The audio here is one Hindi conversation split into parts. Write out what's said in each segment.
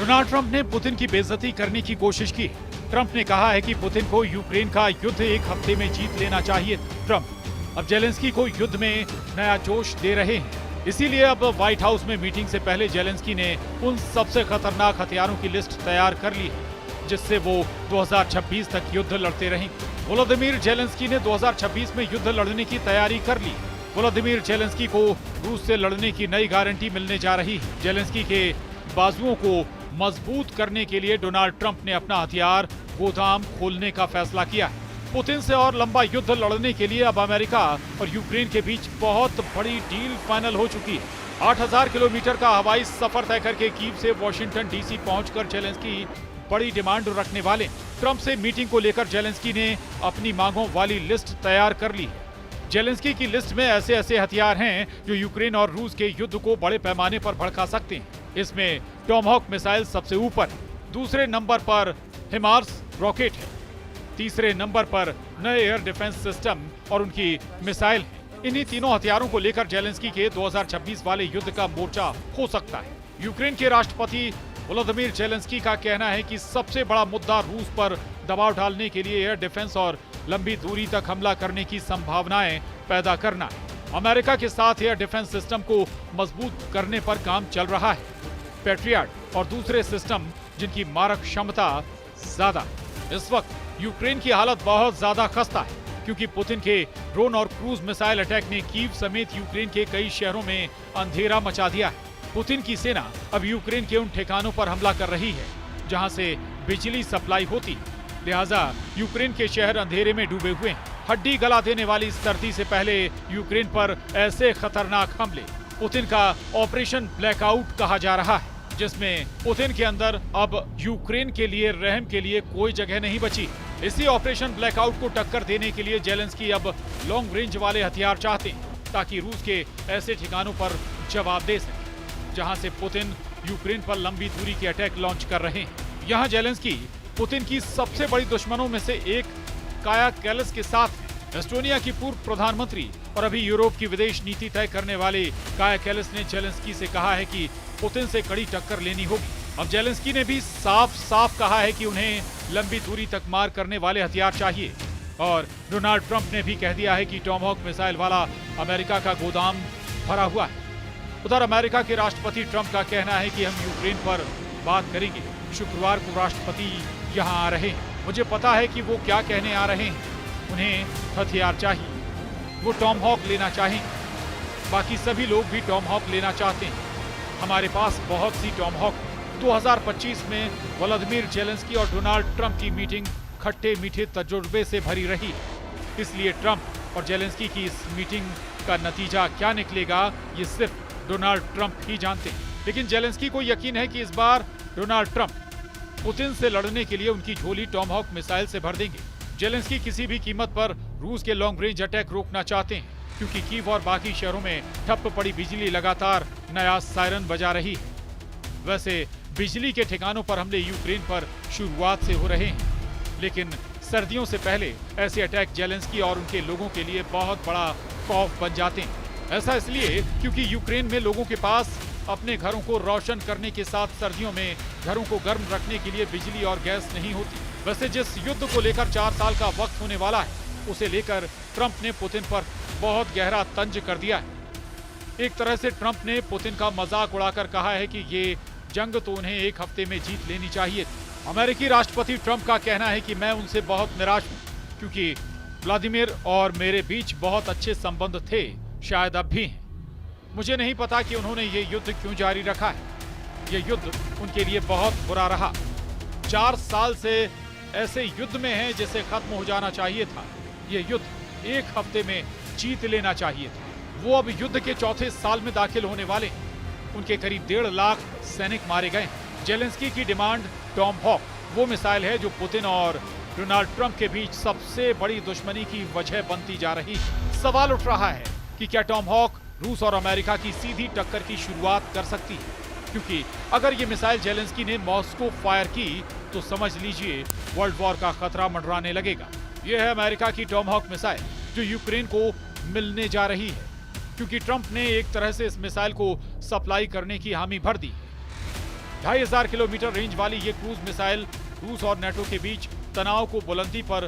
डोनाल्ड ट्रंप ने पुतिन की बेइज्जती करने की कोशिश की। ट्रंप ने कहा है कि पुतिन को यूक्रेन का युद्ध एक हफ्ते में जीत लेना चाहिए। ट्रंप अब जेलेंस्की को युद्ध में नया जोश दे रहे हैं। इसीलिए अब व्हाइट हाउस में मीटिंग से पहले जेलेंस्की ने उन सबसे खतरनाक हथियारों की लिस्ट तैयार कर ली है जिससे वो 2026 तक युद्ध लड़ते रहेंगे। वोलोदिमीर जेलेंस्की ने 2026 में युद्ध लड़ने की तैयारी कर ली। वोलोदिमीर जेलेंस्की को रूस से लड़ने की नई गारंटी मिलने जा रही है। जेलेंस्की के बाजुओं को मजबूत करने के लिए डोनाल्ड ट्रंप ने अपना हथियार गोदाम खोलने का फैसला किया है। पुतिन से और लंबा युद्ध लड़ने के लिए अब अमेरिका और यूक्रेन के बीच बहुत बड़ी डील फाइनल हो चुकी है। 8000 किलोमीटर का हवाई सफर तय करके कीव से वॉशिंगटन डीसी पहुंचकर जेलेंस्की बड़ी डिमांड रखने वाले। ट्रंप से मीटिंग को लेकर जेलेंस्की ने अपनी मांगों वाली लिस्ट तैयार कर ली है। जेलेंस्की की लिस्ट में ऐसे ऐसे हथियार हैं जो यूक्रेन और रूस के युद्ध को बड़े पैमाने पर भड़का सकते हैं। इसमें टॉमहॉक मिसाइल सबसे ऊपर, दूसरे नंबर पर हिमार्स रॉकेट है, तीसरे नंबर पर नए एयर डिफेंस सिस्टम और उनकी मिसाइल है। इन्हीं तीनों हथियारों को लेकर जेलेंस्की के 2026 वाले युद्ध का मोर्चा हो सकता है। यूक्रेन के राष्ट्रपति वोलोदिमीर जेलेंस्की का कहना है कि सबसे बड़ा मुद्दा रूस पर दबाव डालने के लिए एयर डिफेंस और लंबी दूरी तक हमला करने की संभावनाएं पैदा करना है। अमेरिका के साथ एयर डिफेंस सिस्टम को मजबूत करने पर काम चल रहा है। पैट्रियट और दूसरे सिस्टम जिनकी मारक क्षमता ज्यादा है। इस वक्त यूक्रेन की हालत बहुत ज्यादा खस्ता है क्योंकि पुतिन के ड्रोन और क्रूज मिसाइल अटैक ने कीव समेत यूक्रेन के कई शहरों में अंधेरा मचा दिया है। पुतिन की सेना अब यूक्रेन के उन ठिकानों पर हमला कर रही है जहां से बिजली सप्लाई होती है, लिहाजा यूक्रेन के शहर अंधेरे में डूबे हुए हैं। हड्डी गला देने वाली सर्दी से पहले यूक्रेन पर ऐसे खतरनाक हमले पुतिन का ऑपरेशन ब्लैकआउट कहा जा रहा है, जिसमें पुतिन के अंदर अब यूक्रेन के लिए रहम के लिए कोई जगह नहीं बची। इसी ऑपरेशन ब्लैकआउट को टक्कर देने के लिए जेलेंस्की अब लॉन्ग रेंज वाले हथियार चाहते हैं ताकि रूस के ऐसे ठिकानों पर जवाब दे सके जहां से पुतिन यूक्रेन पर लंबी दूरी के अटैक लॉन्च कर रहे हैं। यहाँ जेलेंस्की पुतिन की सबसे बड़ी दुश्मनों में से एक काया कैलस के साथ है। एस्टोनिया की पूर्व प्रधानमंत्री और अभी यूरोप की विदेश नीति तय करने वाले काया कैलस ने जेलेंस्की से कहा है कि पुतिन से कड़ी टक्कर लेनी होगी। अब जेलेंस्की ने भी साफ साफ कहा है कि उन्हें लंबी दूरी तक मार करने वाले हथियार चाहिए और डोनाल्ड ट्रंप ने भी कह दिया है कि टॉमहॉक मिसाइल वाला अमेरिका का गोदाम भरा हुआ है। उधर अमेरिका के राष्ट्रपति ट्रंप का कहना है कि हम यूक्रेन पर बात करेंगे। शुक्रवार को राष्ट्रपति यहाँ आ रहे हैं। मुझे पता है कि वो क्या कहने आ रहे हैं। उन्हें हथियार चाहिए, वो टॉमहॉक लेना चाहेंगे। बाकी सभी लोग भी टॉमहॉक लेना चाहते हैं। हमारे पास बहुत सी टॉमहॉक। 2025 में वोलोदिमीर जेलेंस्की और डोनाल्ड ट्रंप की मीटिंग खट्टे मीठे तजुर्बे से भरी रही। इसलिए ट्रंप और जेलेंस्की की इस मीटिंग का नतीजा क्या निकलेगा ये सिर्फ डोनाल्ड ट्रंप ही जानते हैं। लेकिन जेलेंस्की को यकीन है कि इस बार डोनाल्ड ट्रंप पुतिन से लड़ने के लिए उनकी झोली टॉमहॉक मिसाइल से भर देंगे। जेलेंस्की किसी भी कीमत पर रूस के लॉन्ग रेंज अटैक रोकना चाहते हैं क्योंकि कीव और बाकी शहरों में ठप पड़ी बिजली लगातार नया सायरन बजा रही है। वैसे बिजली के ठिकानों पर हमले यूक्रेन पर शुरुआत से हो रहे हैं, लेकिन सर्दियों से पहले ऐसे अटैक जेलेंस्की और उनके लोगों के लिए बहुत बड़ा खौफ बन जाते हैं। ऐसा इसलिए क्योंकि यूक्रेन में लोगों के पास अपने घरों को रोशन करने के साथ सर्दियों में घरों को गर्म रखने के लिए बिजली और गैस नहीं होती। वैसे जिस युद्ध को लेकर 4 साल का वक्त होने वाला है उसे लेकर ट्रंप ने पुतिन पर बहुत गहरा तंज कर दिया है। एक तरह से ट्रंप ने पुतिन का मजाक उड़ाकर कहा है कि ये जंग तो उन्हें एक हफ्ते में जीत लेनी चाहिए। अमेरिकी राष्ट्रपति ट्रंप का कहना है कि मैं उनसे बहुत निराश हूँ क्योंकि व्लादिमीर और मेरे बीच बहुत अच्छे संबंध थे, शायद अब भी हैं। मुझे नहीं पता कि उन्होंने ये युद्ध क्यों जारी रखा है। ये युद्ध उनके लिए बहुत बुरा रहा। 4 साल से ऐसे युद्ध में हैं जिसे खत्म हो जाना चाहिए था। ये युद्ध एक हफ्ते में जीत लेना चाहिए था। वो अब युद्ध के चौथे साल में दाखिल होने वाले हैं। उनके करीब 1.5 लाख सैनिक मारे गए। जेलेंस्की की डिमांड टॉमहॉक वो मिसाइल है जो पुतिन और डोनाल्ड ट्रंप के बीच सबसे बड़ी दुश्मनी की वजह बनती जा रही है। सवाल उठ रहा है कि क्या टॉमहॉक रूस और अमेरिका की सीधी टक्कर की शुरुआत कर सकती है, क्योंकि अगर ये मिसाइल जेलेंस्की ने मॉस्को फायर की तो समझ लीजिए वर्ल्ड वॉर का खतरा मंडराने लगेगा। यह है अमेरिका की टॉमहॉक मिसाइल जो यूक्रेन को मिलने जा रही है, क्योंकि ट्रंप ने एक तरह से इस मिसाइल को सप्लाई करने की हामी भर दी। 2500 किलोमीटर रेंज वाली ये क्रूज मिसाइल रूस और नेटो के बीच तनाव को बुलंदी पर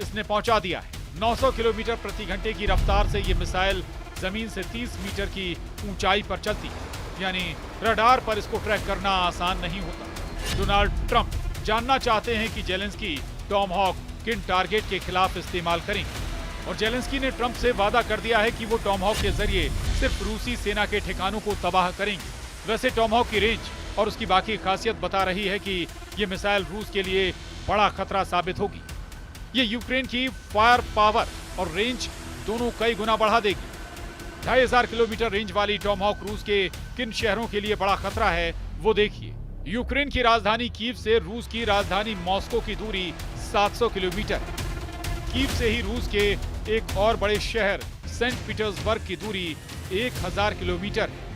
इसने पहुंचा दिया है। 900 किलोमीटर प्रति घंटे की रफ्तार से ये मिसाइल जमीन से 30 मीटर की ऊंचाई पर चलती है, यानी रडार पर इसको ट्रैक करना आसान नहीं होता। डोनाल्ड ट्रंप जानना चाहते हैं कि जेलेंस्की टॉमहॉक किन टारगेट के खिलाफ इस्तेमाल करेंगे, और जेलेंस्की ने ट्रंप से वादा कर दिया है कि वो टॉमहॉक के जरिए सिर्फ रूसी सेना के ठिकानों को तबाह करेंगे। वैसे टॉमहॉक की रेंज और उसकी बाकी खासियत बता रही है कि ये मिसाइल रूस के लिए बड़ा खतरा साबित होगी। ये यूक्रेन की फायर पावर और रेंज दोनों कई गुना बढ़ा देगी। 2500 किलोमीटर रेंज वाली टॉमहॉक रूस के किन शहरों के लिए बड़ा खतरा है वो देखिए। यूक्रेन की राजधानी कीव से रूस की राजधानी मॉस्को की दूरी 700 किलोमीटर। कीव से ही रूस के एक और बड़े शहर सेंट पीटर्सबर्ग की दूरी 1000 किलोमीटर है।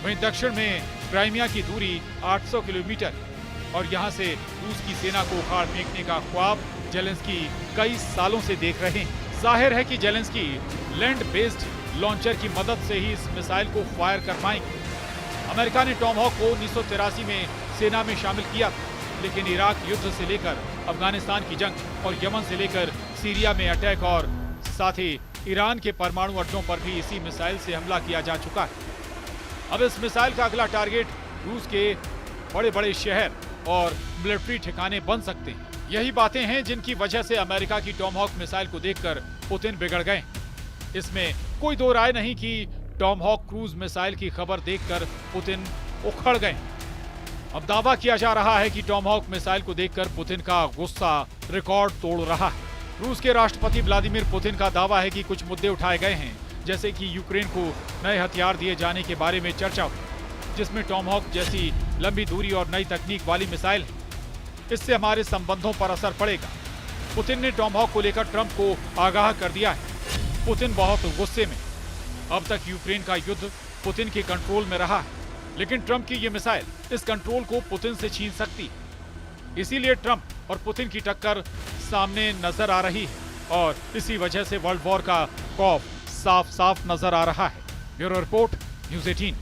वहीं दक्षिण में क्राइमिया की दूरी 800 किलोमीटर, और यहां से रूस की सेना को उखाड़ फेंकने का ख्वाब जेलेंस्की कई सालों से देख रहे हैं। जाहिर है कि जेलेंस्की लैंड बेस्ड लॉन्चर की मदद से ही इस मिसाइल को फायर कर पाएंगे। अमेरिका ने टॉमहॉक को 1983 में सेना में शामिल किया था, लेकिन इराक युद्ध से लेकर अफगानिस्तान की जंग और यमन से लेकर सीरिया में अटैक और साथ ही ईरान के परमाणु अड्डों पर भी इसी मिसाइल से हमला किया जा चुका है। अब इस मिसाइल का अगला टारगेट रूस के बड़े बड़े शहर और मिलिट्री ठिकाने बन सकते हैं। यही बातें हैं जिनकी वजह से अमेरिका की टॉमहॉक मिसाइल को देखकर पुतिन बिगड़ गए। इसमें कोई दो राय नहीं कि टॉमहॉक क्रूज मिसाइल की खबर देखकर पुतिन उखड़ गए। अब दावा किया जा रहा है कि टॉमहॉक मिसाइल को देखकर पुतिन का गुस्सा रिकॉर्ड तोड़ रहा है। रूस के राष्ट्रपति व्लादिमीर पुतिन का दावा है कि कुछ मुद्दे उठाए गए हैं, जैसे कि यूक्रेन को नए हथियार दिए जाने के बारे में चर्चा हुई, जिसमें टॉमहॉक जैसी लंबी दूरी और नई तकनीक वाली मिसाइल है। इससे हमारे संबंधों पर असर पड़ेगा। पुतिन ने टॉमहॉक को लेकर ट्रंप को आगाह कर दिया है। पुतिन बहुत गुस्से में। अब तक यूक्रेन का युद्ध पुतिन के कंट्रोल में रहा है, लेकिन ट्रंप की ये मिसाइल इस कंट्रोल को पुतिन से छीन सकती है। इसीलिए ट्रंप और पुतिन की टक्कर सामने नजर आ रही है, और इसी वजह से वर्ल्ड वॉर का खौफ साफ साफ नजर आ रहा है। Bureau report, news 18।